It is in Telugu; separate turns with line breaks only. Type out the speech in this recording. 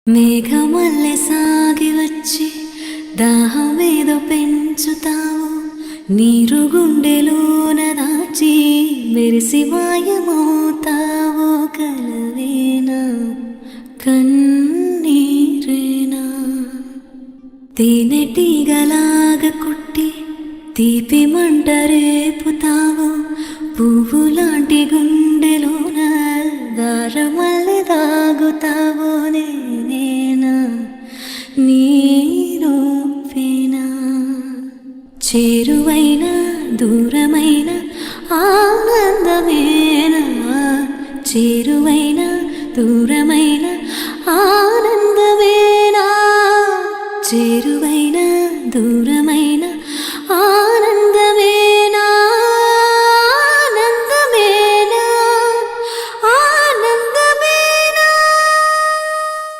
మేఘమల్లె సాగి వచ్చి దాహమేదో పెంచుతావు, నీరు గుండెలోన దాచి మెరిసి మాయమవుతావు. కలవేనా కన్నీరేనా తేనెటీగలాగ కుట్టి తీపి మంట రేపుతావు, పువ్వులాంటి గుండెలోన దారమల్లె దాగుతావు. నేనేనా నీరూపేనా చేరువైన దూరమైన ఆనందమేనా, చేరువైన దూరమైన ఆనందమేనా, చేరువైన దూరమైన